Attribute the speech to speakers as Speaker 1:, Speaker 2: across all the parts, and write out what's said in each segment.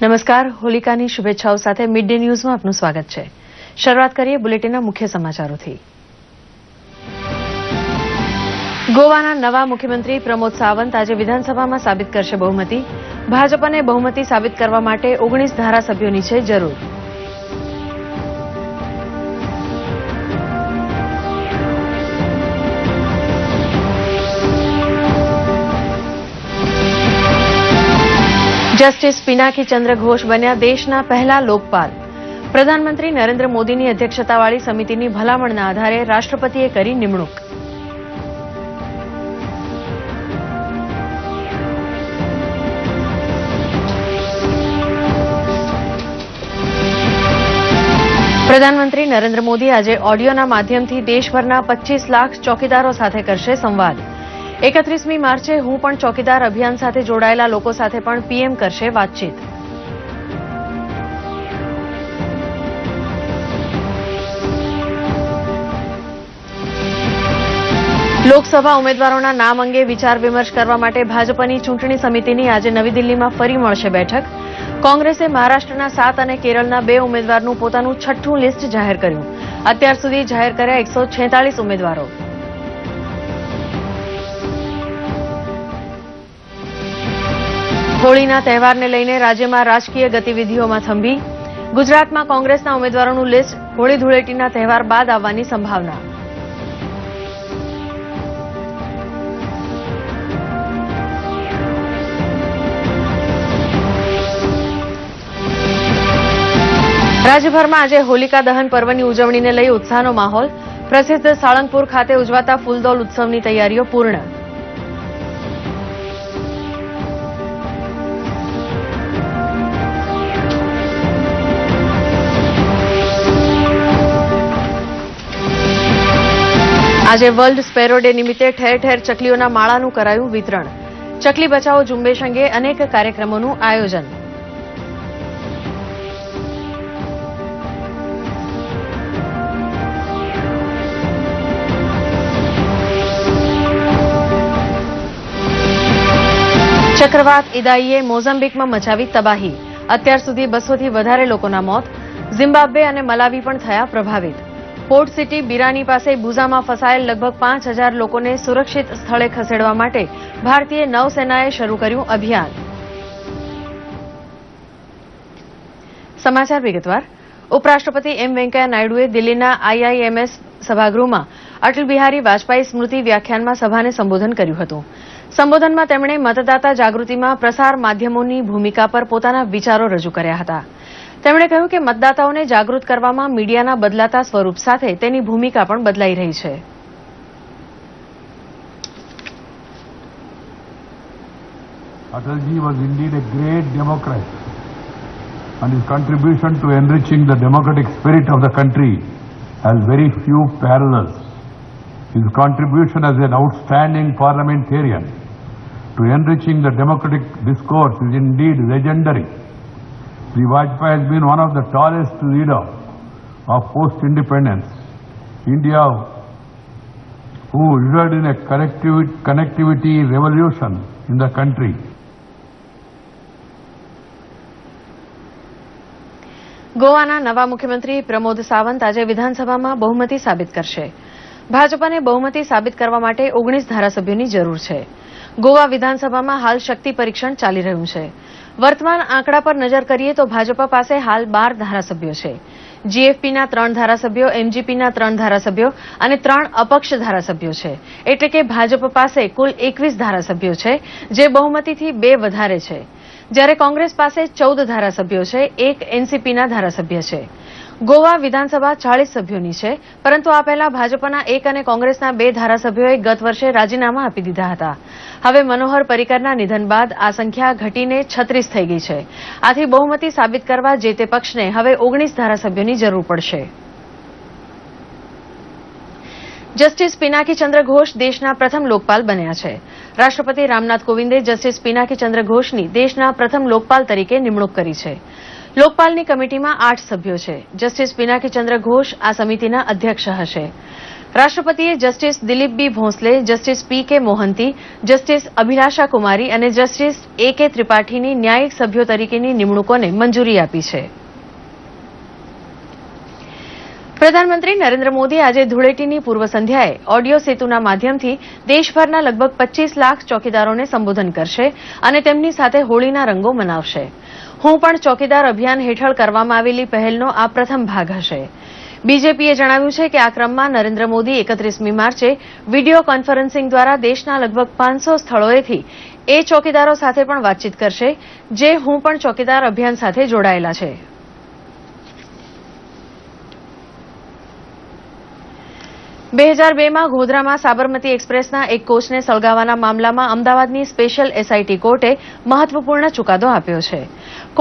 Speaker 1: નમસ્કાર, હોલિકાની શુભેચ્છાઓ સાથે મિડ ડે ન્યૂઝમાં આપનું સ્વાગત છે. શરૂઆત કરીએ બુલેટિનના મુખ્ય સમાચારોથી. ગોવાના નવા મુખ્યમંત્રી પ્રમોદ સાવંત આજે વિધાનસભામાં સાબિત કરશે બહુમતી. ભાજપને બહુમતી સાબિત કરવા માટે 19 ધારાસભ્યોની છે જરૂર. જસ્ટિસ પિનાકી ચંદ્ર ઘોષ બન્યા દેશના પહેલા લોકપાલ. પ્રધાનમંત્રી નરેન્દ્ર મોદીની અધ્યક્ષતાવાળી સમિતિની ભલામણના આધારે રાષ્ટ્રપતિએ કરી નિમણૂક. પ્રધાનમંત્રી નરેન્દ્ર મોદી આજે ઓડિયોના માધ્યમથી દેશભરના 25 લાખ ચોકીદારો સાથે કરશે સંવાદ. 31મી માર્ચે હું પણ ચોકીદાર અભિયાન સાથે જોડાયેલા લોકો સાથે પણ પીએમ કરશે વાતચીત. લોકસભા ઉમેદવારોના નામ અંગે વિચાર વિમર્શ કરવા માટે ભાજપની ચૂંટણી સમિતિની આજે નવી દિલ્હીમાં ફરી મળશે બેઠક. કોંગ્રેસે મહારાષ્ટ્રના 7 અને કેરળના 2 ઉમેદવારનું પોતાનું 6ઠ્ઠું લિસ્ટ જાહેર કર્યું. અત્યાર સુધી જાહેર કર્યા 146 ઉમેદવારો. હોળીના તહેવારને લઈને રાજ્યમાં રાજકીય ગતિવિધિઓમાં થંભી. ગુજરાતમાં કોંગ્રેસના ઉમેદવારોનું લિસ્ટ હોળી ધૂળેટીના તહેવાર બાદ આવવાની સંભાવના. રાજ્યભરમાં આજે હોલિકા દહન પર્વની ઉજવણીને લઈ ઉત્સાહનો માહોલ. પ્રસિદ્ધ સાળંગપુર ખાતે ઉજવાતા ફૂલદોલ ઉત્સવની તૈયારીઓ પૂર્ણ. આજે વર્લ્ડ સ્પેરો ડે નિમિત્તે ઠેર ઠેર ચકલીઓના માળાનું કરાયું વિતરણ. ચકલી બચાવો ઝુંબેશ અંગે અનેક કાર્યક્રમોનું આયોજન. ચક્રવાત ઇદાઈએ મોઝામ્બિકમાં મચાવી તબાહી. અત્યાર સુધી 200થી વધારે લોકોના મોત. ઝિમ્બાબ્વે અને મલાવી પણ થયા પ્રભાવિત. પોર્ટ સિટી બિરાની પાસે બુઝામાં ફસાયેલ લગભગ 5000 લોકોને સુરક્ષિત સ્થળે ખસેડવા માટે ભારતીય નૌસેનાએ શરૂ કર્યું અભિયાન. સમાચાર વિગતવાર. ઉપરાષ્ટ્રપતિ એમ વેંકૈયા નાયડુએ દિલ્હીના આઈઆઈએમએસ સભાગૃહમાં અટલ બિહારી વાજપેયી સ્મૃતિ વ્યાખ્યાનમાં સભાને સંબોધન કર્યું હતું. સંબોધનમાં તેમણે મતદાતા જાગૃતિમાં પ્રસાર માધ્યમોની ભૂમિકા પર પોતાના વિચારો રજૂ કર્યા હતા. તેમણે કહ્યું કે મતદાતાઓને જાગૃત કરવામાં મીડિયાના બદલાતા સ્વરૂપ સાથે તેની ભૂમિકા પણ બદલાઈ રહી છે.
Speaker 2: Atalji was indeed a great democrat, and his contribution to enriching the democratic spirit of the country has very few parallels. His contribution as an outstanding parliamentarian to enriching the democratic discourse is indeed legendary. Sri Vajpayee has been one of the tallest leaders of post-independence India, who ushered in a connectivity revolution in the country.
Speaker 1: ગોવાના નવા મુખ્યમંત્રી પ્રમોદ સાવંત આજે વિધાનસભામાં બહુમતી સાબિત કરશે. ભાજપને બહુમતી સાબિત કરવા માટે 19 ધારાસભ્યોની જરૂર છે. ગોવા વિધાનસભામાં હાલ શક્તિ પરીક્ષણ ચાલી રહ્યું છે. વર્તમાન આંકડા પર નજર કરીએ તો ભાજપા પાસે હાલ 12 ધારાસભ્યો છે. જીએફપીના 3 ધારાસભ્યો, એમજીપીના 3 ધારાસભ્યો અને 3 અપક્ષ ધારાસભ્યો છે. એટલે કે ભાજપ પાસે કુલ 21 ધારાસભ્યો છે, જે બહુમતીથી 2 વધારે છે. જ્યારે કોંગ્રેસ પાસે 14 ધારાસભ્યો છે, 1 એનસીપીના ધારાસભ્ય છે. ગોવા વિધાનસભા 40 સભ્યોની છે, પરંતુ આ પહેલા ભાજપના 1 અને કોંગ્રેસના 2 ધારાસભ્યોએ ગત વર્ષે રાજીનામા આપી દીધા હતા. હવે મનોહર પર્રિકરના નિધન બાદ આ સંખ્યા ઘટીને 36 થઈ ગઈ છે. આથી બહુમતી સાબિત કરવા જે તે પક્ષને હવે 19 ધારાસભ્યોની જરૂર પડશે. જસ્ટિસ પિનાકી ચંદ્ર ઘોષ દેશના પ્રથમ લોકપાલ બન્યા છે. રાષ્ટ્રપતિ રામનાથ કોવિંદે જસ્ટિસ પિનાકી ચંદ્ર ઘોષની દેશના પ્રથમ લોકપાલ તરીકે નિમણૂક કરી છે. લોકપાલની કમિટીમાં 8 સભ્યો છે. જસ્ટિસ પિનાકી ચંદ્ર ઘોષ આ સમિતિના અધ્યક્ષ હશે. રાષ્ટ્રપતિએ જસ્ટિસ દિલીપ બી ભોંસલે, જસ્ટિસ પી.કે. મોહંતી, જસ્ટિસ અભિલાષા કુમારી અને જસ્ટિસ એ.કે. ત્રિપાઠીની ન્યાયિક સભ્યો તરીકેની નિમણૂકોને મંજૂરી આપી છે. પ્રધાનમંત્રી નરેન્દ્ર મોદી આજે ધૂળેટીની પૂર્વ સંધ્યાએ ઓડિયો સેતુના માધ્યમથી દેશભરના લગભગ 25 લાખ ચોકીદારોને સંબોધન કરશે અને તેમની સાથે હોળીના રંગો મનાવશે. હું પણ ચોકીદાર અભિયાન હેઠળ કરવામાં આવેલી પહેલનો આ પ્રથમ ભાગ હશે. બીજેપીએ જણાવ્યું છે કે આ ક્રમમાં નરેન્દ્ર મોદી 31મી માર્ચે વીડિયો કોન્ફરન્સિંગ દ્વારા દેશના લગભગ 500 સ્થળોએથી એ ચોકીદારો સાથે પણ વાતચીત કરશે જે હું પણ ચોકીદાર અભિયાન સાથે જોડાયેલા છે. 2002માં ગોધરામાં સાબરમતી એક્સપ્રેસના એક કોચને સળગાવવાના મામલામાં અમદાવાદની સ્પેશિયલ એસઆઈટી કોર્ટે મહત્વપૂર્ણ ચુકાદો આપ્યો છે.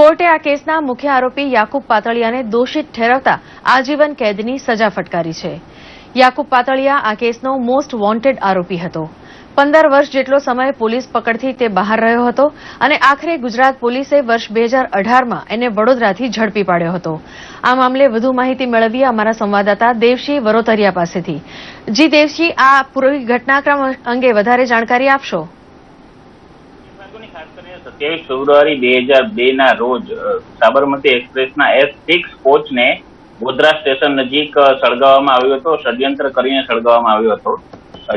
Speaker 1: કોર્ટે આ કેસના મુખ્ય આરોપી યાકુબ પાતળિયાને દોષિત ઠેરવતા આજીવન કેદની સજા ફટકારી છે. યાકુબ પાતળિયા આ કેસનો મોસ્ટ વોન્ટેડ આરોપી હતો. 15 વર્ષ જેટલો સમય પોલીસ પકડથી તે બહાર રહ્યો હતો અને આખરે ગુજરાત પોલીસે વર્ષ 2018માં એને વડોદરાથી ઝડપી પાડ્યો હતો. આ મામલે વધુ માહિતી મેળવીએ અમારા સંવાદદાતા દેવશી વરોતરિયા પાસેથી. જી દેવશી, આ પૂરી ઘટનાક્રમ અંગે વધારે જાણકારી આપશો.
Speaker 3: 27 ફેબ્રુઆરી 2002ના રોજ સાબરમતી એક્સપ્રેસના S6 કોચને ગોધરા સ્ટેશન નજીક સળગાવવામાં આવ્યો હતો. ષડયંત્ર કરીને સળગાવવામાં આવ્યો હતો,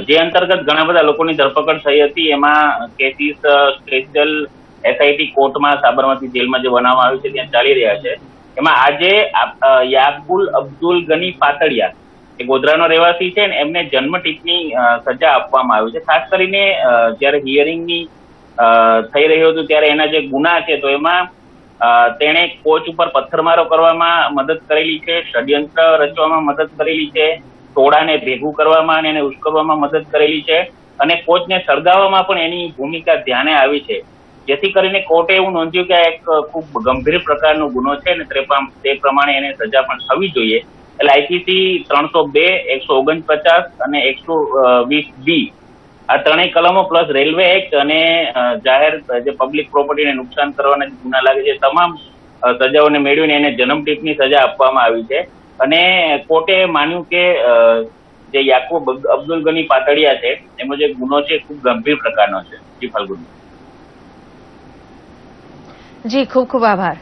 Speaker 3: જે અંતર્ગત ઘણા બધા લોકોની ધરપકડ થઈ હતી. એમાં કેસીસ સ્પેશિયલ એસઆઈટી કોર્ટમાં સાબરમતી જેલમાં જે બનાવવામાં આવ્યું છે ત્યાં ચાલી રહ્યા છે. એમાં આજે યાકુબ અબ્દુલ ગની પાતળિયા, એ ગોધરાનો રહેવાસી છે, ને એમને જન્મટીપની સજા આપવામાં આવી છે. ખાસ કરીને જયારે હિયરિંગની થઈ રહ્યું હતું ત્યારે એના જે ગુના છે તો એમાં તેણે કોચ ઉપર પથ્થરમારો કરવામાં મદદ કરેલી છે, ષડયંત્ર રચવામાં મદદ કરેલી છે, ટોળાને ભેગું કરવામાં અને એને ઉશ્કેરવામાં મદદ કરેલી છે અને કોચને સળગાવવામાં પણ એની ભૂમિકા ધ્યાને આવી છે. જેથી કરીને કોર્ટે એવું નોંધ્યું કે આ એક ખૂબ ગંભીર પ્રકારનો ગુનો છે અને તે પ્રમાણે એને સજા પણ થવી જોઈએ. એટલે આઈપીસી 302, 149 અને 120B આ ત્રણેય કલમો પ્લસ રેલવે એક્ટ અને જાહેર જે પબ્લિક પ્રોપર્ટીને નુકસાન કરવાના જે ગુના લાગે છે તમામ સજાઓને મેળવીને એને જન્મટીપની સજા આપવામાં આવી છે. અને કોર્ટે માન્યું કે જે યાકુબ અબ્દુલ ગની પાતળિયા છે એનો જે ગુનો છે ખૂબ ગંભીર પ્રકારનો છે. જી ફાલ્ગુન.
Speaker 1: જી, ખૂબ ખૂબ આભાર.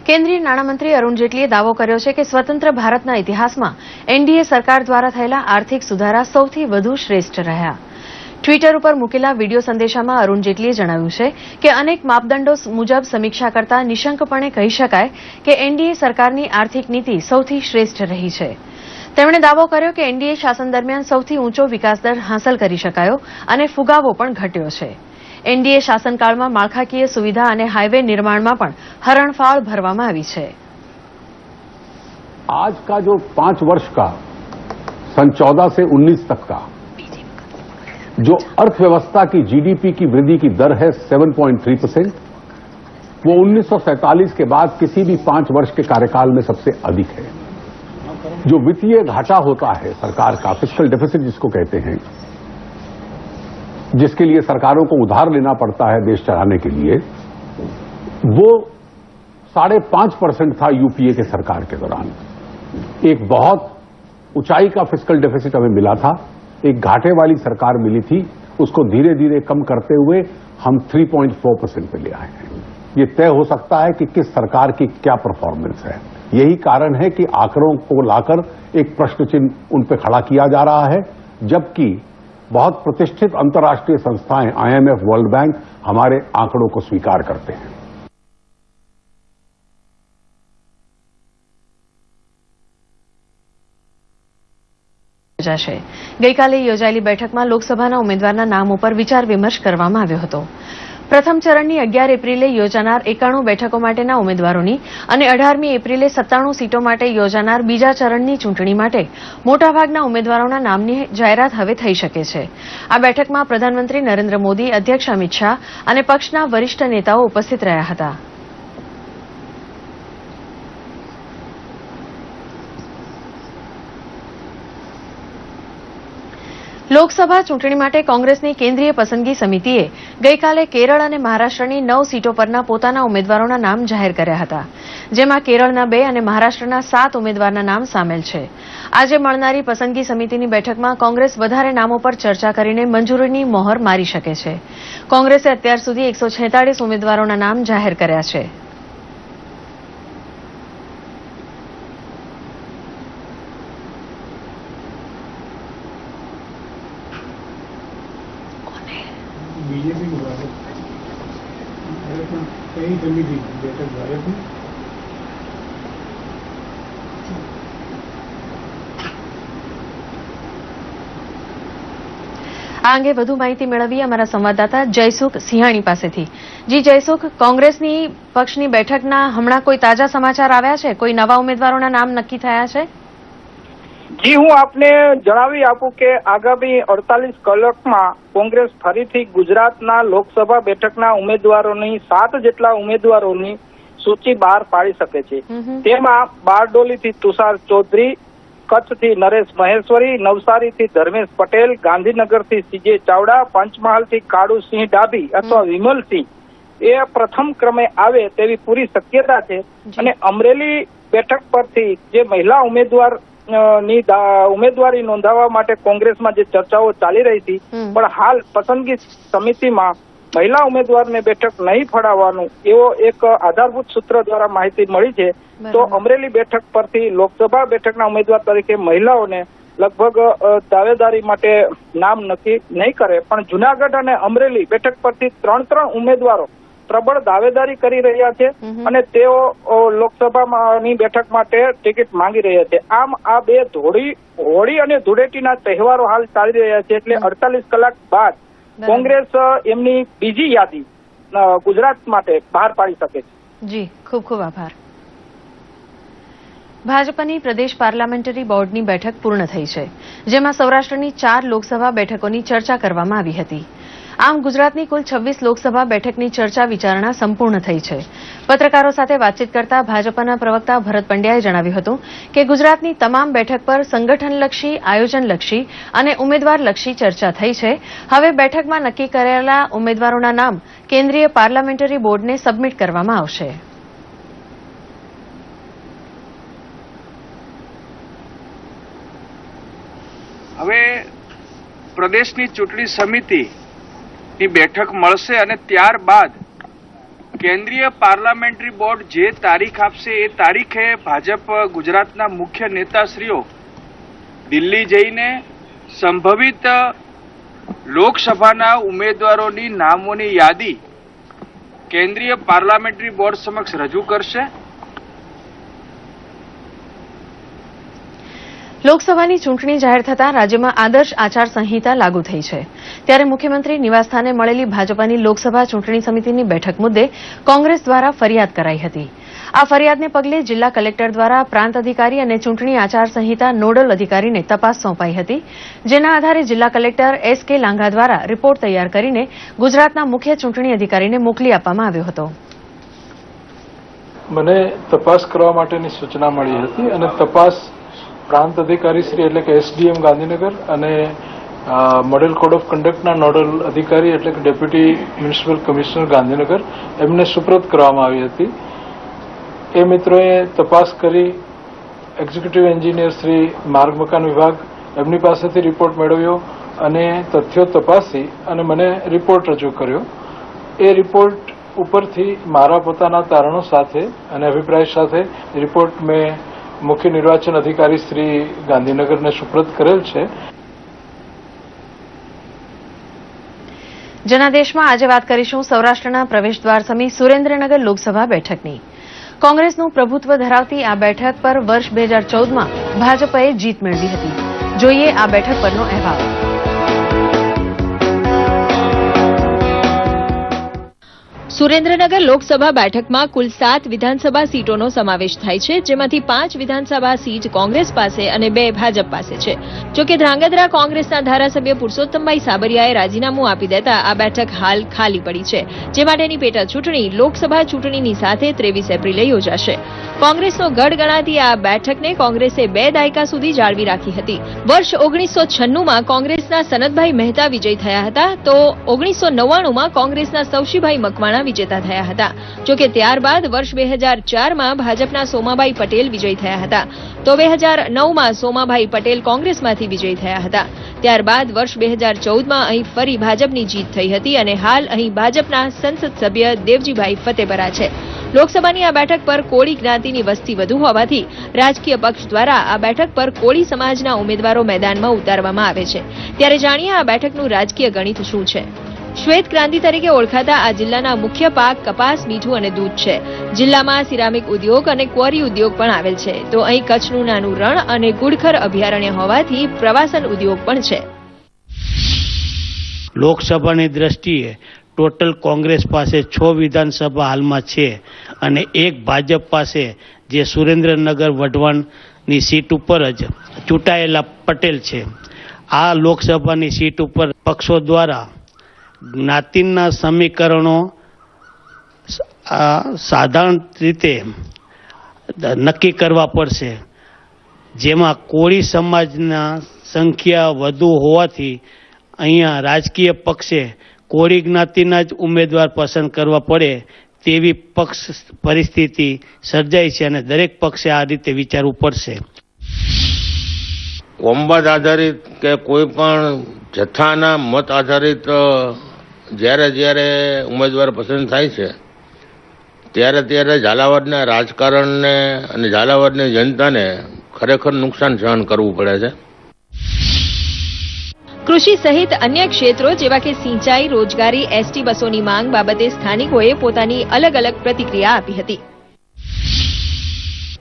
Speaker 1: કેન્દ્રીય નાણામંત્રી અરુણ જેટલીએ દાવો કર્યો છે કે સ્વતંત્ર ભારતના ઇતિહાસમાં એનડીએ સરકાર દ્વારા થયેલા આર્થિક સુધારા સૌથી વધુ શ્રેષ્ઠ રહ્યા. ટ્વીટર ઉપર મૂકેલા વિડીયો સંદેશામાં અરુણ જેટલીએ જણાવ્યું છે કે અનેક માપદંડો મુજબ સમીક્ષા કરતા નિશંકપણે કહી શકાય કે એનડીએ સરકારની આર્થિક નીતિ સૌથી શ્રેષ્ઠ રહી છે. તેમણે દાવો કર્યો કે એનડીએ શાસન દરમિયાન સૌથી ઊંચો વિકાસદર હાંસલ કરી શકાયો અને ફુગાવો પણ ઘટ્યો છે. એનડીએ શાસનકાળમાં માળખાકીય સુવિધા અને હાઇવે નિર્માણમાં પણ હરણફાળ ભરવામાં આવી છે.
Speaker 4: आज का जो 5 वर्ष का सन 14 से 19 तक का जो अर्थव्यवस्था की जीडीपी की वृद्धि की दर है 7.3%, वो 1947 के बाद किसी भी 5 वर्ष के कार्यकाल में सबसे अधिक है. जो वित्तीय घाटा होता है सरकार का, फिस्कल डेफिसिट जिसको कहते हैं, जिसके लिए सरकारों को उधार लेना पड़ता है देश चलाने के लिए, वो 5.5% था यूपीए के सरकार के दौरान. एक बहुत ऊंचाई का फिस्कल डेफिसिट हमें मिला था, एक घाटे वाली सरकार मिली थी, उसको धीरे धीरे कम करते हुए हम 3.4% पे ले आए हैं. ये तय हो सकता है कि किस सरकार की क्या परफॉर्मेंस है. यही कारण है कि आंकड़ों को लाकर एक प्रश्न चिन्ह उन पे खड़ा किया जा रहा है, जबकि बहुत प्रतिष्ठित अंतर्राष्ट्रीय संस्थाएं आईएमएफ, वर्ल्ड बैंक हमारे आंकड़ों को स्वीकार करते हैं.
Speaker 1: ગઈકાલે યોજાયેલી બેઠકમાં લોકસભાના ઉમેદવારના નામ ઉપર વિચાર વિમર્શ કરવામાં આવ્યો હતો. પ્રથમ ચરણની 11 એપ્રિલે યોજાનાર 91 બેઠકો માટેના ઉમેદવારોની અને 18મી એપ્રિલે 97 સીટો માટે યોજાનાર બીજા ચરણની ચૂંટણી માટે મોટાભાગના ઉમેદવારોના નામની જાહેરાત હવે થઈ શકે છે. આ બેઠકમાં પ્રધાનમંત્રી નરેન્દ્ર મોદી, અધ્યક્ષ અમિત શાહ અને પક્ષના વરિષ્ઠ નેતાઓ ઉપસ્થિત રહ્યા હતા. લોકસભા ચૂંટણી માટે કોંગ્રેસની કેન્દ્રીય પસંદગી સમિતિએ ગઈકાલે કેરળ અને મહારાષ્ટ્રની 9 સીટો પરના પોતાના ઉમેદવારોના નામ જાહેર કર્યા હતા, જેમાં કેરળના 2 અને મહારાષ્ટ્રના 7 ઉમેદવારના નામ સામેલ છે. આજે મળનારી પસંદગી સમિતિની બેઠકમાં કોંગ્રેસ વધારે નામો પર ચર્ચા કરીને મંજૂરીની મોહર મારી શકે છે. કોંગ્રેસે અત્યાર સુધી 146 ઉમેદવારોના નામ જાહેર કર્યા છે.
Speaker 5: बीजेपी में भारत में कई जमी थी बैठक भारत में
Speaker 1: આ અંગે વધુ માહિતી મેળવી અમારા સંવાદદાતા જયસુખ સિંહાણી પાસેથી. જી જયસુખ, કોંગ્રેસની પક્ષની બેઠકના હમણાં કોઈ તાજા સમાચાર આવ્યા છે? કોઈ નવા ઉમેદવારોના નામ નક્કી થયા છે?
Speaker 6: જી, હું આપને જણાવી આપું કે આગામી 48 કલાકમાં કોંગ્રેસ ફરીથી ગુજરાતના લોકસભા બેઠકના ઉમેદવારોની 7 જેટલા ઉમેદવારોની સૂચિ બહાર પાડી શકે છે. તેમાં બારડોલીથી તુષાર ચૌધરી, કચ્છથી નરેશ મહેશ્વરી, નવસારીથી ધર્મેશ પટેલ, ગાંધીનગરથી સીજે ચાવડા, પંચમહાલથી કાળુસિંહ ડાભી અથવા વિમલસિંહ એ પ્રથમ ક્રમે આવે તેવી પૂરી શક્યતા છે. અને અમરેલી બેઠક પરથી જે મહિલા ઉમેદવારી નોંધાવવા માટે કોંગ્રેસમાં જે ચર્ચાઓ ચાલી રહી હતી, પણ હાલ પસંદગી સમિતિમાં મહિલા ઉમેદવારને બેઠક નહીં ફાળવવાનું એવો એક આધારભૂત સૂત્ર દ્વારા માહિતી મળી છે. તો અમરેલી બેઠક પરથી લોકસભા બેઠકના ઉમેદવાર તરીકે મહિલાઓને લગભગ દાવેદારી માટે નામ નક્કી નહીં કરે, પણ જુનાગઢ અને અમરેલી બેઠક પરથી 3 ઉમેદવારો પ્રબળ દાવેદારી કરી રહ્યા છે અને તેઓ લોકસભાની બેઠક માટે ટિકિટ માંગી રહ્યા છે. આમ આ બે હોળી અને ધૂળેટીના તહેવારો હાલ ચાલી રહ્યા છે, એટલે 48 કલાક બાદ કોંગ્રેસ એમની બીજી યાદી ગુજરાત માટે બહાર પાડી શકે છે.
Speaker 1: જી, ખૂબ ખૂબ આભાર. ભાજપની પ્રદેશ પાર્લામેન્ટરી બોર્ડની બેઠક પૂર્ણ થઈ છે, જેમાં સૌરાષ્ટ્રની 4 લોકસભા બેઠકોની ચર્ચા કરવામાં આવી હતી. આમ ગુજરાતની કુલ 26 લોકસભા બેઠકની ચર્ચા વિચારણા સંપૂર્ણ થઈ છે. પત્રકારો સાથે વાતચીત કરતા ભાજપના પ્રવક્તા ભરત પંડ્યાએ જણાવ્યું હતું કે ગુજરાતની તમામ બેઠક પર સંગઠનલક્ષી, આયોજનલક્ષી અને ઉમેદવારલક્ષી ચર્ચા થઈ છે. હવે બેઠકમાં નક્કી કરેલા ઉમેદવારોના નામ કેન્દ્રીય પાર્લામેન્ટરી બોર્ડને સબમિટ કરવામાં આવશે.
Speaker 7: હવે પ્રદેશની ચૂંટણી સમિતિની બેઠક મળશે અને ત્યારબાદ કેન્દ્રીય પાર્લામેન્ટરી બોર્ડ જે તારીખ આપશે એ તારીખે ભાજપ ગુજરાતના મુખ્ય નેતાશ્રીઓ દિલ્હી જઈને સંભવિત લોકસભાના ઉમેદવારોની નામોની યાદી કેન્દ્રીય પાર્લામેન્ટરી બોર્ડ સમક્ષ રજૂ કરશે.
Speaker 1: લોકસભાની ચૂંટણી જાહેર થતાં રાજ્યમાં આદર્શ આચારસંહિતા લાગુ થઈ છે, ત્યારે મુખ્યમંત્રી નિવાસસ્થાને મળેલી ભાજપાની લોકસભા ચૂંટણી સમિતિની બેઠક મુદ્દે કોંગ્રેસ દ્વારા ફરિયાદ કરાઈ હતી. આ ફરિયાદને પગલે જિલ્લા કલેક્ટર દ્વારા પ્રાંત અધિકારી અને ચૂંટણી આચારસંહિતા નોડલ અધિકારીને તપાસ સોંપાઈ હતી, જેના આધારે જિલ્લા કલેક્ટર S.K. લાંઘા દ્વારા રિપોર્ટ તૈયાર કરીને ગુજરાતના મુખ્ય ચૂંટણી અધિકારીને મોકલી આપવામાં આવ્યો હતો.
Speaker 5: મને તપાસ કરવા માટેની સૂચના મળી હતી અને તપાસ પ્રાંત અધિકારી શ્રી એટલે કે SDM ગાંધીનગર અને મોડેલ કોડ ઓફ કન્ડક્ટના નોડલ અધિકારી એટલે કે ડેપ્યુટી મ્યુનિસિપલ કમિશનર ગાંધીનગર એમને સુપ્રત કરવામાં આવી હતી. એ મિત્રોએ તપાસ કરી એક્ઝિક્યુટિવ એન્જિનિયર શ્રી માર્ગ મકાન વિભાગ એમની પાસેથી રિપોર્ટ મેળવ્યો અને તથ્યો તપાસી અને મને રિપોર્ટ રજૂ કર્યો. એ રિપોર્ટ ઉપરથી મારા પોતાના તારણો સાથે અને અભિપ્રાય સાથે રિપોર્ટ મેં મુખ્ય નિર્વાચન અધિકારી શ્રી ગાંધીનગરને સુપ્રત કરેલ છે.
Speaker 1: જનાદેશમાં આજે વાત કરીશું સૌરાષ્ટ્રના પ્રવેશદ્વાર સમી સુરેન્દ્રનગર લોકસભા બેઠકની. કોંગ્રેસનું પ્રભુત્વ ધરાવતી આ બેઠક પર વર્ષ 2014માં ભાજપે જીત મેળવી હતી. જોઈએ આ બેઠક પરનો અહેવાલ.
Speaker 8: સુરેન્દ્રનગર લોકસભા બેઠકમાં કુલ 7 વિધાનસભા સીટોનો સમાવેશ થાય છે, જેમાંથી 5 વિધાનસભા સીટ કોંગ્રેસ પાસે અને 2 ભાજપ પાસે છે. જોકે ધ્રાંગધ્રા કોંગ્રેસના ધારાસભ્ય પુરુષોત્તમભાઈ સાબરિયાએ રાજીનામું આપી દેતા આ બેઠક હાલ ખાલી પડી છે, જે માટેની પેટા ચૂંટણી લોકસભા ચૂંટણીની સાથે 23 એપ્રિલે યોજાશે. કોંગ્રેસનો ગઢ ગણાતી આ બેઠકને કોંગ્રેસે 2 દાયકા સુધી જાળવી રાખી હતી. વર્ષ 1996માં કોંગ્રેસના સનતભાઈ મહેતા વિજય થયા હતા, તો 1999માં કોંગ્રેસના સૌશીભાઈ મકવાણા વિજેતા થયા હતા. જોકે ત્યારબાદ વર્ષ 2004માં ભાજપના સોમાભાઈ પટેલ વિજય થયા હતા, તો 2009માં સોમાભાઈ પટેલ કોંગ્રેસમાંથી વિજય થયા હતા. ત્યારબાદ વર્ષ 2014માં અહીં ફરી ભાજપની જીત થઈ હતી અને હાલ અહીં ભાજપના સંસદ સભ્ય દેવજીભાઈ ફતેપરા છે. લોકસભાની આ બેઠક પર કોળી જ્ઞાતિની વસ્તી વધુ હોવાથી રાજકીય પક્ષ દ્વારા આ બેઠક પર કોળી સમાજના ઉમેદવારો મેદાનમાં ઉતારવામાં આવે છે. ત્યારે જાણીએ આ બેઠકનું રાજકીય ગણિત શું છે. શ્વેત ક્રાંતિ તરીકે ઓળખાતા આ જિલ્લાના મુખ્ય પાક કપાસ, મીઠું અને દૂધ છે. જિલ્લામાં સિરામિક ઉદ્યોગ અને ક્વોરી ઉદ્યોગ પણ આવેલ છે. તો અહીં કચ્છનું નાનું રણ અને ગુડખર અભયારણ્ય હોવાથી પ્રવાસન ઉદ્યોગ પણ છે.
Speaker 9: લોકસભાની દ્રષ્ટિએ ટોટલ કોંગ્રેસ પાસે 6 વિધાનસભા હાલમાં છે અને 1 ભાજપ પાસે, જે સુરેન્દ્રનગર વઢવાણની સીટ ઉપર જ ચૂંટાયેલા પટેલ છે. આ લોકસભાની સીટ ઉપર પક્ષો દ્વારા જ્ઞાતિના સમીકરણો સાધારણ રીતે નક્કી કરવા પડશે, જેમાં કોળી સમાજના સંખ્યા વધુ હોવાથી અહીંયા રાજકીય પક્ષે કોળી જ્ઞાતિના જ ઉમેદવાર પસંદ કરવા પડે તેવી પક્ષ પરિસ્થિતિ સર્જાઈ છે અને દરેક પક્ષે આ રીતે વિચારવું પડશે.
Speaker 10: કોમવાદ આધારિત કે કોઈ પણ જથ્થાના મત આધારિત જ્યારે ઉમેદવાર પસંદ થાય છે ત્યારે ઝાલાવાડના રાજકારણને અને ઝાલાવાડની જનતાને ખરેખર નુકસાન સહન કરવું પડે છે.
Speaker 8: કૃષિ સહિત અન્ય ક્ષેત્રો જેવા કે સિંચાઈ, રોજગારી, એસટી બસોની માંગ બાબતે સ્થાનિકોએ પોતાની અલગ અલગ પ્રતિક્રિયા આપી હતી.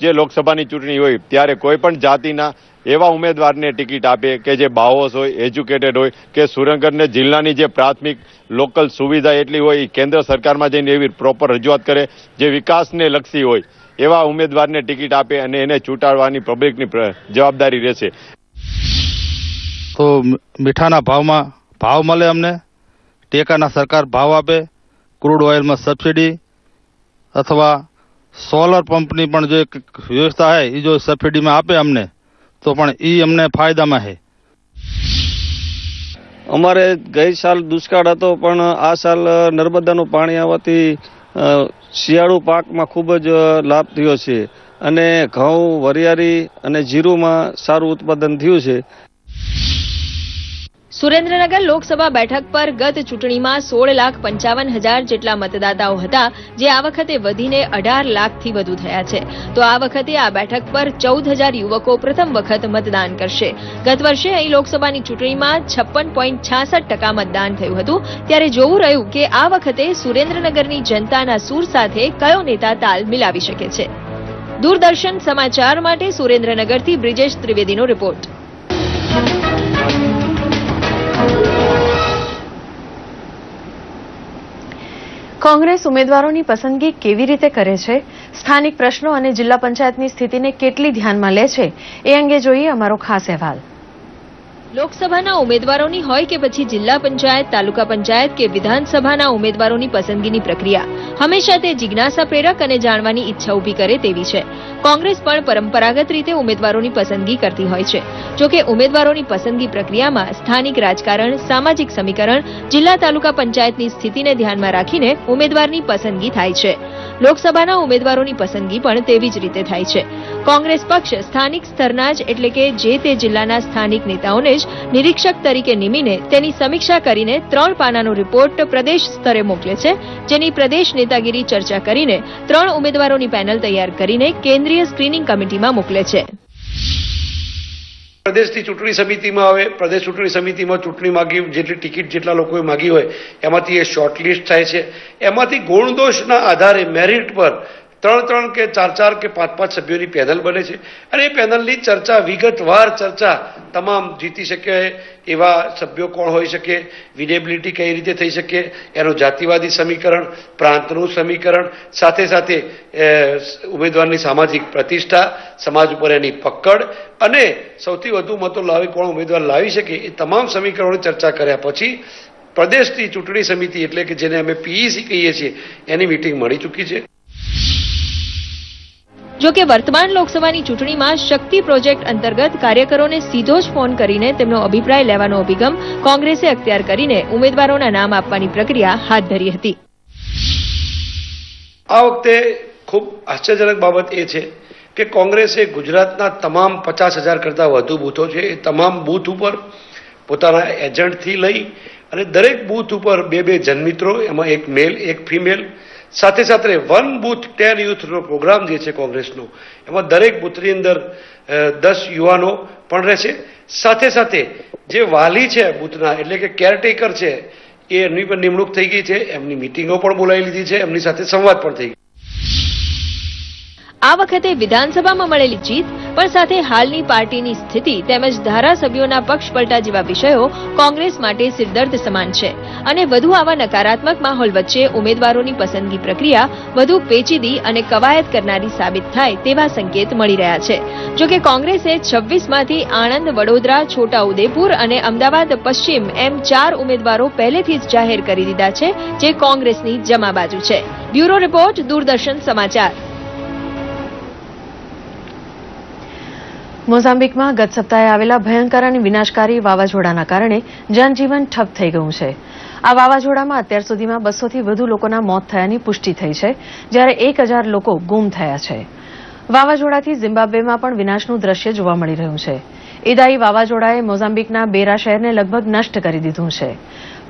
Speaker 11: જે લોકસભાની ચૂંટણી હોય ત્યારે કોઈ પણ જાતિના એવા ઉમેદવારને ટિકિટ આપે કે જે બાહોશ હોય, એજ્યુકેટેડ હોય, કે સુરેન્દ્રનગર જિલ્લાની જે પ્રાથમિક લોકલ સુવિધા એટલી હોય એ કેન્દ્ર સરકારમાં જઈને એવી પ્રોપર રજૂઆત કરે, જે વિકાસને લક્ષી હોય એવા ઉમેદવારને ટિકિટ આપે અને એને ચૂંટાડવાની પબ્લિકની જવાબદારી રહેશે.
Speaker 12: તો મીઠાના ભાવમાં ભાવ મળે, અમને ટેકાના સરકાર ભાવ આપે, ક્રૂડ ઓઇલમાં સબસિડી અથવા સોલર પંપની પણ જે વ્યવસ્થા છે એ જો સબસિડીમાં આપે અમને તો પણ એ અમને ફાયદામાં છે.
Speaker 13: અમારે ગઈ સાલ દુષ્કાળ હતો પણ આ સાલ નર્મદાનું પાણી આવવાથી શિયાળુ પાકમાં ખૂબ જ લાભ થયો છે અને ઘઉં, વરિયાળી અને જીરુંમાં સારું ઉત્પાદન થયું છે.
Speaker 8: સુરેન્દ્રનગર લોકસભા બેઠક પર ગત ચૂંટણીમાં 16,55,000 જેટલા મતદાતાઓ હતા, જે આ વખતે વધીને 18 લાખથી વધુ થયા છે. તો આ વખતે આ બેઠક પર 14,000 યુવકો પ્રથમ વખત મતદાન કરશે. ગત વર્ષે અહીં લોકસભાની ચૂંટણીમાં 56.66% મતદાન થયું હતું. ત્યારે જોવું રહ્યું કે આ વખતે સુરેન્દ્રનગરની જનતાના સૂર સાથે કયો નેતા તાલ મિલાવી શકે છે. દૂરદર્શન સમાચાર માટે સુરેન્દ્રનગરથી બ્રિજેશ ત્રિવેદીનો રિપોર્ટ.
Speaker 1: કોંગ્રેસ ઉમેદવારોની પસંદગી કેવી રીતે કરે છે, સ્થાનિક પ્રશ્નો અને જિલ્લા પંચાયતની સ્થિતિને કેટલી ધ્યાનમાં લે છે, એ અંગે જોઈએ અમારો ખાસ અહેવાલ.
Speaker 8: લોકસભાના ઉમેદવારોની હોય કે પછી જિલ્લા પંચાયત, તાલુકા પંચાયત કે વિધાનસભાના ઉમેદવારોની પસંદગીની પ્રક્રિયા હંમેશા તે જિજ્ઞાસા પ્રેરક અને જાણવાની ઈચ્છા ઊભી કરે તેવી છે. કોંગ્રેસ પણ પરંપરાગત રીતે ઉમેદવારોની પસંદગી કરતી હોય છે. જોકે ઉમેદવારોની પસંદગી પ્રક્રિયામાં સ્થાનિક રાજકારણ, સામાજિક સમીકરણ, જિલ્લા તાલુકા પંચાયતની સ્થિતિને ધ્યાનમાં રાખીને ઉમેદવારની પસંદગી થાય છે. લોકસભાના ઉમેદવારોની પસંદગી પણ તેવી જ રીતે થાય છે. કોંગ્રેસ પક્ષ સ્થાનિક સ્તરના જ એટલે કે જે તે જિલ્લાના સ્થાનિક નેતાઓને જ નિરીક્ષક તરીકે નિમીને તેની સમીક્ષા કરીને 3 પાનાનો રિપોર્ટ પ્રદેશ સ્તરે મોકલે છે, જેની પ્રદેશ નેતાગીરી ચર્ચા કરીને 3 ઉમેદવારોની પેનલ તૈયાર કરીને કેન્દ્રીય સ્ક્રીનિંગ કમિટીમાં મોકલે છે.
Speaker 14: પ્રદેશની ચૂંટણી સમિતિમાં આવે, પ્રદેશ ચૂંટણી સમિતિમાં ચૂંટણી માગી જેટલી ટિકિટ જેટલા લોકોએ માગી હોય એમાંથી એ શોર્ટલિસ્ટ થાય છે. એમાંથી ગુણદોષના આધારે મેરિટ પર ત્રણ કે ચાર કે પાંચ સભ્યોની પેનલ બને છે અને એ પેનલની ચર્ચા, વિગતવાર ચર્ચા, તમામ જીતી શકે એવા સભ્યો કોણ હોઈ શકે, વિનેબિલિટી કઈ રીતે થઈ શકે, એનું જાતિવાદી સમીકરણ, પ્રાંતનું સમીકરણ, સાથે સાથે ઉમેદવારની સામાજિક પ્રતિષ્ઠા, સમાજ ઉપર એની પકડ અને સૌથી વધુ મતો લાવી કોણ ઉમેદવાર લાવી શકે, એ તમામ સમીકરણોની ચર્ચા કર્યા પછી પ્રદેશની ચૂંટણી સમિતિ એટલે કે જેને અમે પીઈસી કહીએ છીએ એની મીટિંગ મળી ચૂકી છે.
Speaker 8: જો કે વર્તમાન લોકસભાની ચૂંટણીમાં શક્તિ પ્રોજેક્ટ અંતર્ગત કાર્યકરોને સીધો જ ફોન કરીને તેમનો અભિપ્રાય લેવાનો અભિગમ કોંગ્રેસે અખ્તિયાર કરીને ઉમેદવારોના નામ આપવાની પ્રક્રિયા હાથ ધરી હતી.
Speaker 14: આ વખતે ખૂબ આશ્ચર્યજનક બાબત એ છે કે કોંગ્રેસે ગુજરાતના તમામ 50,000 કરતાં વધુ બૂથો છે એ તમામ બૂથ ઉપર પોતાના એજન્ટથી લઈ અને દરેક બૂથ ઉપર બે જનમિત્રો, એમાં એક મેલ એક ફિમેલ, સાથે સાથે 1 બૂથ 10 યુથનો પ્રોગ્રામ જે છે કોંગ્રેસનો, એમાં દરેક બૂથની અંદર 10 યુવાનો પણ રહેશે. સાથે સાથે જે વાલી છે બૂથના એટલે કે કેરટેકર છે એ એમની પર નિમણૂક થઈ ગઈ છે, એમની મિટિંગો પણ બોલાવી લીધી છે, એમની સાથે સંવાદ પણ થઈ ગયો.
Speaker 8: આ વખતે વિધાનસભામાં મળેલી જીત પણ સાથે હાલની પાર્ટીની સ્થિતિ તેમજ ધારાસભ્યોના પક્ષ પલટા જેવા વિષયો કોંગ્રેસ માટે સિરદર્દ સમાન છે અને વધુ આવા નકારાત્મક માહોલ વચ્ચે ઉમેદવારોની પસંદગી પ્રક્રિયા વધુ પેચીદી અને કવાયત કરનારી સાબિત થાય તેવા સંકેત મળી રહ્યા છે. જોકે કોંગ્રેસે 26માંથી આણંદ, વડોદરા, છોટાઉદેપુર અને અમદાવાદ પશ્ચિમ એમ 4 ઉમેદવારો પહેલેથી જ જાહેર કરી દીધા છે, જે કોંગ્રેસની જમા બાજુ છે. બ્યુરો રિપોર્ટ, દૂરદર્શન સમાચાર.
Speaker 1: મોઝામ્બિકમાં ગત સપ્તાહે આવેલા ભયંકર અને વિનાશકારી વાવાઝોડાના કારણે જનજીવન ઠપ થઈ ગયું છે. આ વાવાઝોડામાં અત્યાર સુધીમાં 200થી વધુ લોકોના મોત થયાની પુષ્ટિ થઈ છે, જ્યારે 1,000 લોકો ગુમ થયા છે. વાવાઝોડાથી ઝિમ્બાબ્વેમાં પણ વિનાશનું દ્રશ્ય જોવા મળી રહ્યું છે. ઇદાઈ વાવાઝોડાએ મોઝામ્બિકના બેરા શહેરને લગભગ નષ્ટ કરી દીધું છે.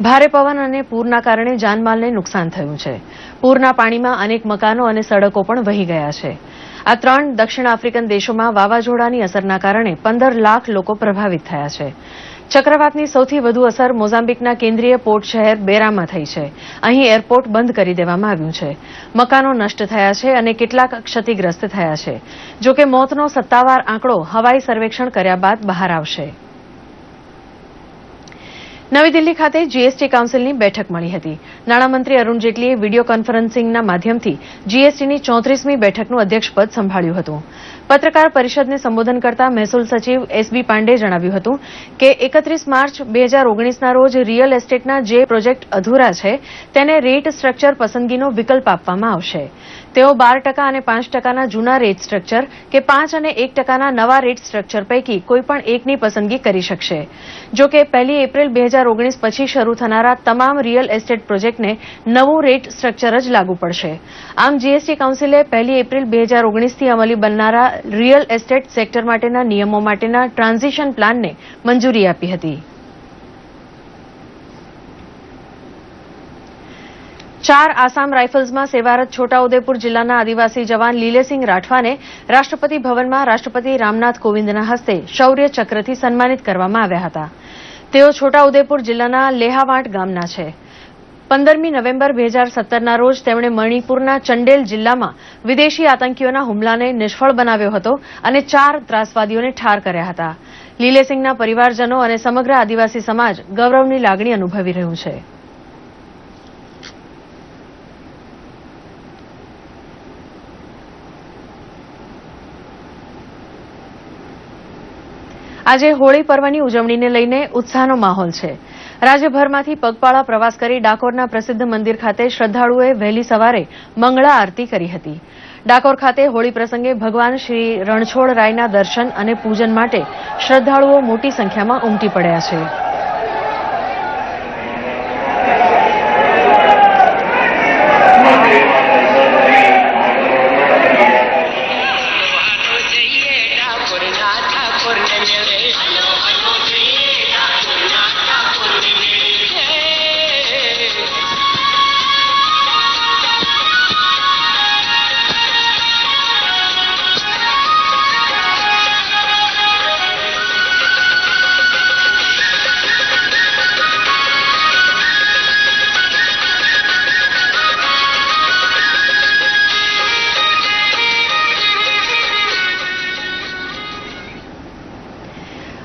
Speaker 1: ભારે પવન અને પૂરના કારણે જાનમાલને નુકસાન થયું છે. પૂરના પાણીમાં અનેક મકાનો અને સડકો પણ વહી ગયા છે. આ 3 દક્ષિણ આફ્રિકન દેશોમાં વાવાઝોડાની અસરના કારણે 15 લાખ લોકો પ્રભાવિત થયા છે. ચક્રવાતની સૌથી વધુ અસર મોઝામ્બિકના કેન્દ્રીય પોર્ટ શહેર બેરામાં થઈ છે. અહીં એરપોર્ટ બંધ કરી દેવામાં આવ્યું છે. મકાનો નષ્ટ થયા છે અને કેટલાક ક્ષતિગ્રસ્ત થયા છે. જોકે મોતનો સત્તાવાર આંકડો હવાઈ સર્વેક્ષણ કર્યા બાદ બહાર આવશે. નવી દિલ્હી ખાતે જીએસટી કાઉન્સિલની બેઠક મળી હતી. નાણામંત્રી અરુણ જેટલીએ વિડીયો કોન્ફરન્સિંગના માધ્યમથી જીએસટીની 34મી બેઠકનું અધ્યક્ષપદ સંભાળ્યું હતું. પત્રકાર પરિષદને સંબોધન કરતા મહેસૂલ સચિવ એસબી પાંડેએ જણાવ્યું હતું કે 31 માર્ચ 2019ના રોજ રિયલ એસ્ટેટના જે પ્રોજેક્ટ અધૂરા છે તેને રેટ સ્ટ્રક્ચર પસંદગીનો વિકલ્પ આપવામાં આવશે. તેઓ 12% અને 5%ના જૂના રેટ સ્ટ્રક્ચર કે 5 અને 1%ના નવા રેટ સ્ટ્રક્ચર પૈકી કોઈપણ એકની પસંદગી કરી શકશે. જો કે 1 એપ્રિલ 2019 પછી શરૂ થનારા તમામ રિયલ એસ્ટેટ પ્રોજેક્ટને નવું રેટ સ્ટ્રક્ચર જ લાગુ પડશે. આમ જીએસટી કાઉન્સિલે 1 એપ્રિલ 2019થી અમલી બનનારા રિયલ એસ્ટેટ સેક્ટર માટેના નિયમો માટેના ટ્રાન્ઝિશન પ્લાનને મંજૂરી આપી હતી. 4 આસામ રાઇફલ્સમાં સેવારત છોટાઉદેપુર જિલ્લાના આદિવાસી જવાન લીલેસિંહ રાઠવાને રાષ્ટ્રપતિ ભવનમાં રાષ્ટ્રપતિ રામનાથ કોવિંદના હસ્તે શૌર્ય ચક્રથી સન્માનિત કરવામાં આવ્યા હતા. તેઓ છોટાઉદેપુર જિલ્લાના લેહાવાંટ ગામના છે. 15મી નવેમ્બર 2017ના રોજ તેમણે મણિપુરના ચંડેલ જિલ્લામાં વિદેશી આતંકીઓના હુમલાને નિષ્ફળ બનાવ્યો હતો અને 4 ત્રાસવાદીઓને ઠાર કર્યા હતા. લીલેસિંહના પરિવારજનો અને સમગ્ર આદિવાસી સમાજ ગૌરવની લાગણી અનુભવી રહ્યું છે. આજે હોળી પર્વની ઉજવણીને લઈને ઉત્સાહનો માહોલ છે. રાજ્યભરમાંથી પગપાળા પ્રવાસ કરી ડાકોરના પ્રસિદ્ધ મંદિર ખાતે શ્રદ્ધાળુઓએ વહેલી સવારે મંગળા આરતી કરી હતી. ડાકોર ખાતે હોળી પ્રસંગે ભગવાન શ્રી રણછોડરાયના દર્શન અને પૂજન માટે શ્રદ્ધાળુઓ મોટી સંખ્યામાં ઉમટી પડ્યા છે.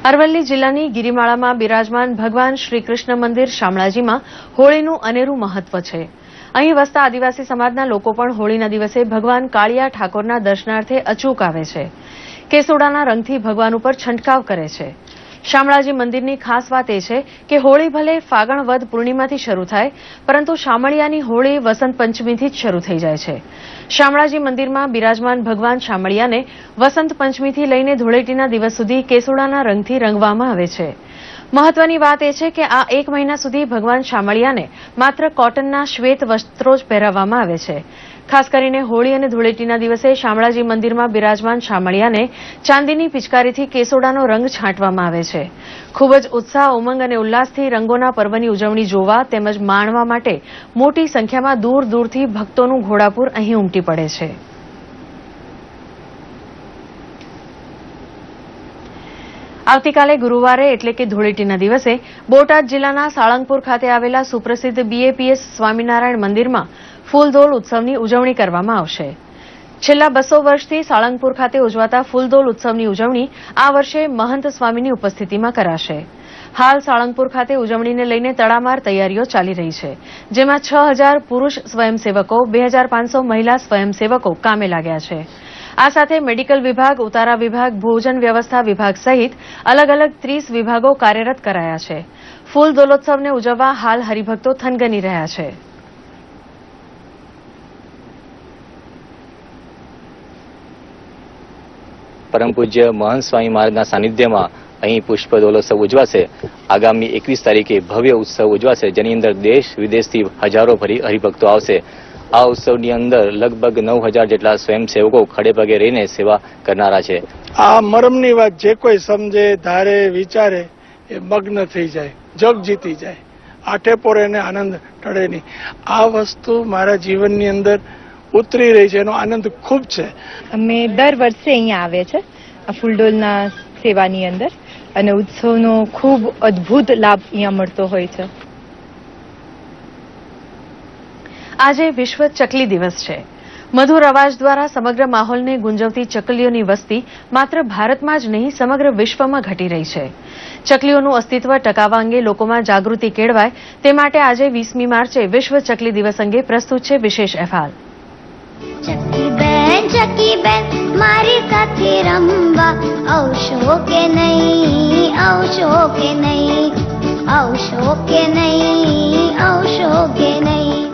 Speaker 1: અરવલ્લી જિલ્લાની ગિરિમાળામાં બિરાજમાન ભગવાન શ્રી કૃષ્ણ મંદિર શામળાજીમાં હોળીનું અનેરું મહત્વ છે. અહીં વસતા આદિવાસી સમાજના લોકો પણ હોળીના દિવસે ભગવાન કાળિયા ઠાકોરના દર્શનાર્થે અચૂક આવે છે. કેસોડાના રંગથી ભગવાન ઉપર છંટકાવ કરે છે. શામળાજી મંદિરની ખાસ વાત એ છે કે હોળી ભલે ફાગણ વદ પૂર્ણિમાથી શરૂ થાય, પરંતુ શામળિયાની હોળી વસંત પંચમીથી જ શરૂ થઈ જાય છે. શામળાજી મંદિરમાં બિરાજમાન ભગવાન શામળિયાને વસંત પંચમીથી લઈને ધૂળેટીના દિવસ સુધી કેસોડાના રંગથી રંગવામાં આવે છે. મહત્વની વાત એ છે કે આ એક મહિના સુધી ભગવાન શામળિયાને માત્ર કોટનના શ્વેત વસ્ત્રો જ પહેરાવવામાં આવે છે. ખાસ કરીને હોળી અને ધૂળેટીના દિવસે શામળાજી મંદિરમાં બિરાજમાન શામળિયાને ચાંદીની પિચકારીથી કેસોડાનો રંગ છાંટવામાં આવે છે. ખૂબ જ ઉત્સાહ, ઉમંગ અને ઉલ્લાસથી રંગોના પર્વની ઉજવણી જોવા તેમજ માણવા માટે મોટી સંખ્યામાં દૂર દૂરથી ભક્તોનું ઘોડાપૂર અહીં ઉમટી પડે છે. આવતીકાલે ગુરુવારે એટલે કે ધૂળેટીના દિવસે બોટાદ જિલ્લાના સાળંગપુર ખાતે આવેલા સુપ્રસિદ્ધ BAPS સ્વામિનારાયણ મંદિરમાં ફૂલદોલ ઉત્સવની ઉજવણી કરવામાં આવશે. છેલ્લા 200 વર્ષથી સાળંગપુર ખાતે ઉજવાતા ફૂલદોલ ઉત્સવની ઉજવણી આ વર્ષે મહંત સ્વામીની ઉપસ્થિતિમાં કરાશે. હાલ સાળંગપુર ખાતે ઉજવણીને લઈને તડામાર તૈયારીઓ ચાલી રહી છે, જેમાં 6000 પુરુષ સ્વયંસેવકો, 2500 મહિલા સ્વયંસેવકો કામે લાગ્યા છે. આ સાથે મેડિકલ વિભાગ, ઉતારા વિભાગ, ભોજન વ્યવસ્થા વિભાગ સહિત અલગ અલગ 30 વિભાગો કાર્યરત કરાયા છે. ફૂલ દોલોત્સવને ઉજવવા હાલ હરિભક્તો થનગની રહ્યા છે.
Speaker 15: પરમ પૂજ્ય મહંત સ્વામી મહારાજના સાનિધ્યમાં અહીં પુષ્પ દોલોત્સવ ઉજવાશે. આગામી 21 તારીખે ભવ્ય ઉત્સવ ઉજવાશે, જેની અંદર દેશ વિદેશથી હજારો હરિભક્તો આવશે. આ ઉત્સવની અંદર લગભગ 9000 જેટલા સ્વયંસેવકો ખડે પગે રહીને સેવા કરનારા છે.
Speaker 16: આ મરમની વાત જે કોઈ સમજે, ધારે, વિચારે એ મગ્ન થઈ જાય, જગ જીતી જાય. આઠે પોરે એને આનંદ ટળે નહીં. આ વસ્તુ મારા જીવનની અંદર ઉતરી રહી છે, એનો આનંદ ખૂબ છે.
Speaker 17: અમે દર વર્ષે અહીંયા આવે છે આ ફૂલડોલના સેવાની અંદર, અને ઉત્સવનો ખૂબ અદ્ભુત લાભ અહીંયા મળતો હોય છે.
Speaker 1: આજે વિશ્વ ચકલી દિવસ છે. મધુર અવાજ દ્વારા સમગ્ર માહોલને ગુંજવતી ચકલીઓની વસ્તી માત્ર ભારતમાં જ નહીં, સમગ્ર વિશ્વમાં ઘટી રહી છે. ચકલીઓનું અસ્તિત્વ ટકાવવા અંગે લોકોમાં જાગૃતિ કેળવાય તે માટે આજે 20મી માર્ચે વિશ્વ ચકલી દિવસ અંગે પ્રસ્તુત છે વિશેષ અહેવાલ.
Speaker 18: ચકી બેન મારી સાથે રમવા આવશો કે નહીં, આવશો કે નહીં, આવશો કે નહીં, આવશો કે નહીં.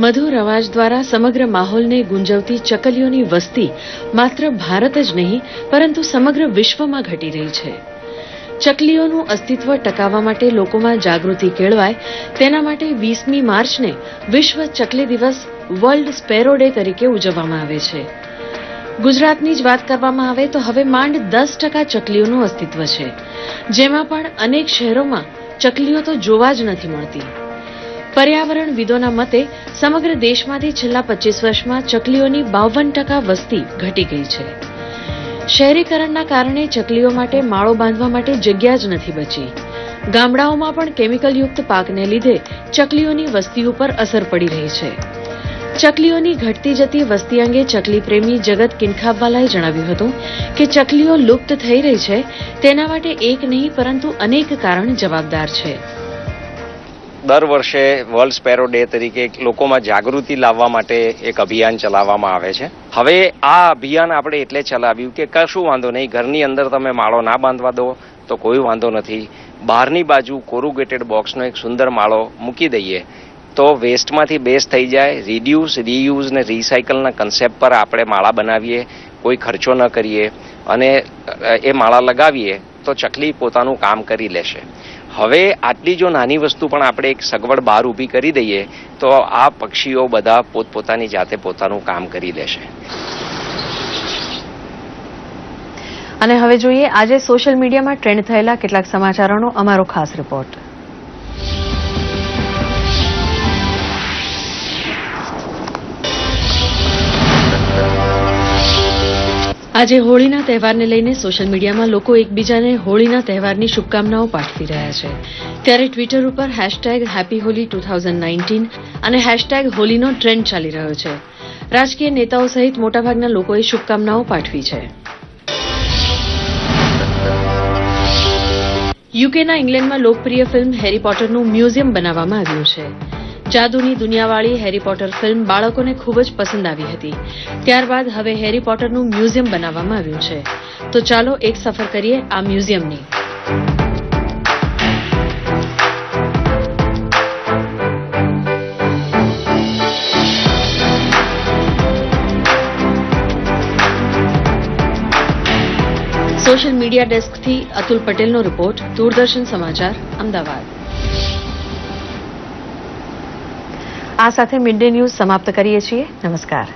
Speaker 1: મધુર અવાજ દ્વારા સમગ્ર માહોલને ગુંજવતી ચકલીઓની વસ્તી માત્ર ભારત જ નહીં, પરંતુ સમગ્ર વિશ્વમાં ઘટી રહી છે. ચકલીઓનું અસ્તિત્વ ટકાવવા માટે લોકોમાં જાગૃતિ કેળવાય તેના માટે 20મી માર્ચને વિશ્વ ચકલી દિવસ, વર્લ્ડ સ્પેરો ડે તરીકે ઉજવવામાં આવે છે. ગુજરાતની જ વાત કરવામાં આવે તો હવે માંડ 10% ચકલીઓનું અસ્તિત્વ છે, જેમાં પણ અનેક શહેરોમાં ચકલીઓ તો જોવા જ નથી મળતી. પર્યાવરણવિદોના મતે સમગ્ર દેશમાંથી છેલ્લા 25 વર્ષમાં ચકલીઓની 52% વસ્તી ઘટી ગઈ છે. શહેરીકરણના કારણે ચકલીઓ માટે માળો બાંધવા માટે જગ્યા જ નથી બચી. ગામડાઓમાં પણ કેમિકલયુક્ત પાકને લીધે ચકલીઓની વસ્તી ઉપર અસર પડી રહી છે. ચકલીઓની ઘટતી જતી વસ્તી અંગે ચકલી પ્રેમી જગત કિનખાબવાલાએ જણાવ્યું હતું કે ચકલીઓ લુપ્ત થઈ રહી છે તેના માટે એક નહીં પરંતુ અનેક કારણ જવાબદાર છે.
Speaker 19: દર વર્ષે વર્લ્ડ સ્પેરો ડે તરીકે લોકોમાં જાગૃતિ લાવવા માટે એક અભિયાન ચલાવવામાં આવે છે. હવે આ અભિયાન આપણે એટલે ચલાવ્યું કે કશું વાંધો નહીં, ઘરની અંદર તમે માળો ના બાંધવા દો તો કોઈ વાંધો નથી, બહારની બાજુ કોરુગેટેડ બોક્સનો એક સુંદર માળો મૂકી દઈએ તો વેસ્ટમાંથી બેસ્ટ થઈ જાય. રિડ્યુસ, રીયુઝ ને રિસાયકલના કન્સેપ્ટ પર આપણે માળા બનાવીએ, કોઈ ખર્ચો ન કરીએ અને એ માળા લગાવીએ તો ચકલી પોતાનું કામ કરી લેશે. હવે આટલી જો નાની વસ્તુ પણ આપણે એક સગવડ બહાર ઊભી કરી દઈએ તો આ પક્ષીઓ બધા પોતપોતાની જાતે પોતાનું કામ કરી લેશે.
Speaker 1: અને હવે જોઈએ આજે સોશિયલ મીડિયામાં ટ્રેન્ડ થયેલા કેટલાક સમાચારોનો અમારો ખાસ રિપોર્ટ. આજે હોળીના તહેવારને લઈને સોશિયલ મીડિયામાં લોકો એકબીજાને હોળીના તહેવારની શુભકામનાઓ પાઠવી રહ્યા છે. ત્યારે ટ્વિટર ઉપર #HappyHoli2019 અને #હોલીનો ટ્રેન્ડ ચાલી રહ્યો છે. રાજકીય નેતાઓ સહિત મોટાભાગના લોકોએ શુભકામનાઓ પાઠવી છે. યુકેના ઇંગ્લેન્ડમાં લોકપ્રિય ફિલ્મ હેરી પોટરનું મ્યુઝિયમ બનાવવામાં આવ્યું છે. જાદુની દુનિયાવાળી હેરી પોટર ફિલ્મ બાળકોને ખૂબ જ પસંદ આવી હતી. ત્યારબાદ હવે હેરી પોટરનું મ્યુઝિયમ બનાવવામાં આવ્યું છે. તો ચાલો એક સફર કરીએ આ મ્યુઝિયમની. સોશિયલ મીડિયા ડેસ્કથી અતુલ પટેલનો રિપોર્ટ, દૂરદર્શન સમાચાર, અમદાવાદ. આ સાથે મિડ ડે ન્યૂઝ સમાપ્ત કરીએ છીએ. નમસ્કાર.